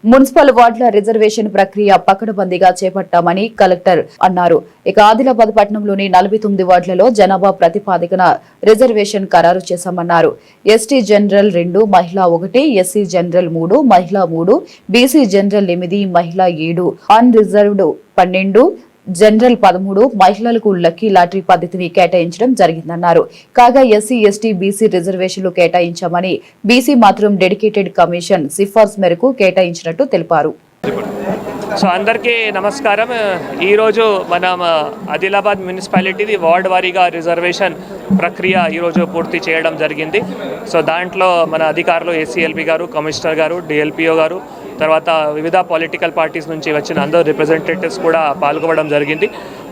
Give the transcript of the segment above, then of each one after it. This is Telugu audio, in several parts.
మున్సిపల్ వార్డుల రిజర్వేషన్ ప్రక్రియ పకడ్బందీగా చేపట్టామని కలెక్టర్ అన్నారు. ఇక ఆదిలాబాద్ పట్టణంలోని 49 వార్డులలో జనాభా ప్రాతిపదికన రిజర్వేషన్ ఖరారు చేశామన్నారు. ఎస్టీ జనరల్ 2, మహిళా 1, ఎస్సీ జనరల్ 3, మహిళా 3, బీసీ జనరల్ 8, మహిళా 7, అన్ రిజర్వ్డ్ 12, జనరల్ 13 మహిళలకు లక్కీ లాటరీ పద్ధతిని కేటాయించడం జరిగిందన్నారు. కాగా ఎస్సీ, ఎస్టీ, బీసీ రిజర్వేషన్లు కేటాయించామని, బీసీ మాత్రం డెడికేటెడ్ కమిషన్ సిఫార్సు మేరకు కేటాయించినట్టు తెలిపారు. సో అందరికీ నమస్కారం. ఈరోజు మనం ఆదిలాబాద్ మున్సిపాలిటీది వార్డ్ వారీగా రిజర్వేషన్ ప్రక్రియ ఈరోజు పూర్తి చేయడం జరిగింది. సో దాంట్లో మన అధికారులు ఏసీఎల్బీ గారు, కమిషనర్ గారు, డిఎల్పిఓ గారు, తర్వాత వివిధ పొలిటికల్ పార్టీస్ నుంచి వచ్చిన అందరు రిప్రజెంటేటివ్స్ కూడా పాల్గొనడం జరిగింది.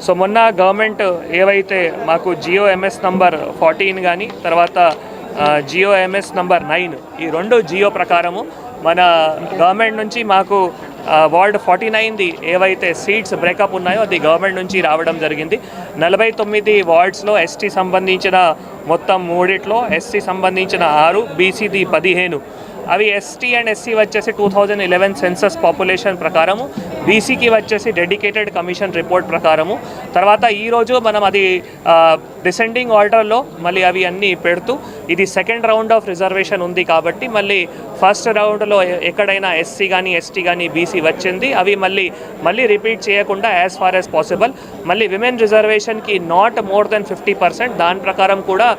సో మొన్న గవర్నమెంట్ ఏవైతే మాకు జియోఎంఎస్ నంబర్ 14 కానీ తర్వాత జియోఎంఎస్ నంబర్ 9 ఈ 2 జియో ప్రకారము మన గవర్నమెంట్ నుంచి మాకు వార్డ్ 49ది ఏవైతే సీట్స్ బ్రేకప్ ఉన్నాయో అది గవర్నమెంట్ నుంచి రావడం జరిగింది. 49 వార్డ్స్లో ఎస్టీ సంబంధించిన మొత్తం 3, ఎస్సీ సంబంధించిన 6, బీసీది 15. అవి ఎస్టీ అండ్ ఎస్సీ వచ్చేసి 2011 సెన్సస్ పాపులేషన్ ప్రకారము, బీసీకి వచ్చేసి డెడికేటెడ్ కమిషన్ రిపోర్ట్ ప్రకారము. తర్వాత ఈరోజు మనం అది డిసెండింగ్ ఆర్డర్లో మళ్ళీ అవి అన్నీ పెడుతూ ఇది సెకండ్ రౌండ్ ఆఫ్ రిజర్వేషన్ ఉంది కాబట్టి మళ్ళీ ఫస్ట్ రౌండ్లో ఎక్కడైనా ఎస్సీ కానీ ఎస్టీ కానీ బీసీ వచ్చింది అవి మళ్ళీ రిపీట్ చేయకుండా యాజ్ ఫార్ యాజ్ పాసిబుల్ మళ్ళీ విమెన్ రిజర్వేషన్కి నాట్ మోర్ దెన్ 50%. దాని ప్రకారం కూడా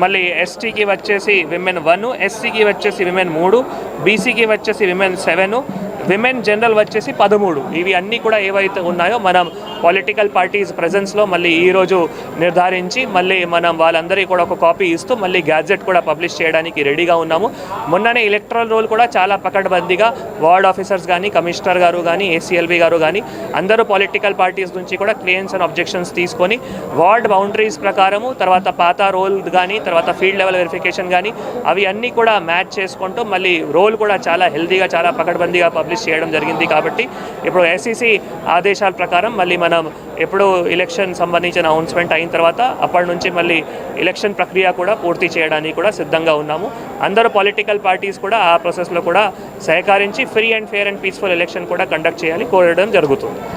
మళ్ళీ ఎస్టీకి వచ్చేసి విమెన్ 1, ఎస్సీకి వచ్చేసి విమెన్ 3, బీసీకి వచ్చేసి విమెన్ 7, విమెన్ జనరల్ వచ్చేసి 13. ఇవి అన్నీ కూడా ఏవైతే ఉన్నాయో మనం పొలిటికల్ పార్టీస్ ప్రెజెన్స్లో మళ్ళీ ఈరోజు నిర్ధారించి మళ్ళీ మనం వాళ్ళందరికీ కూడా ఒక కాపీ ఇస్తూ మళ్ళీ గ్యాజెట్ కూడా పబ్లిష్ చేయడానికి రెడీగా ఉన్నాము. మొన్ననే ఎలక్ట్రల్ రోల్ కూడా చాలా పకడ్బందీగా వార్డ్ ఆఫీసర్స్ కానీ, కమిషనర్ గారు కానీ, ఏసీఎల్బీ గారు కానీ అందరూ పొలిటికల్ పార్టీస్ నుంచి కూడా క్లెయిమ్స్ అండ్ అబ్జెక్షన్స్ తీసుకొని వార్డ్ బౌండరీస్ ప్రకారము తర్వాత పాత రోల్ కానీ తర్వాత ఫీల్డ్ లెవెల్ వెరిఫికేషన్ కానీ అవి అన్నీ కూడా మ్యాచ్ చేసుకుంటూ మళ్ళీ రోల్ కూడా చాలా హెల్తీగా చాలా పకడ్బందీగా పబ్లిష్ చేయడం జరిగింది. కాబట్టి ఇప్పుడు ఎస్ఈసి ఆదేశాల ప్రకారం మళ్ళీ మనం ఎప్పుడు ఎలక్షన్ సంబంధించిన అనౌన్స్మెంట్ అయిన తర్వాత అప్పటి నుంచి మళ్ళీ ఎలక్షన్ ప్రక్రియ కూడా పూర్తి చేయడానికి కూడా సిద్ధంగా ఉన్నాము. అందరూ పొలిటికల్ పార్టీస్ కూడా ఆ ప్రాసెస్లో కూడా సహకరించి free and fair and peaceful election కూడా కండక్ట్ చేయాలి కోరడం జరుగుతుంది.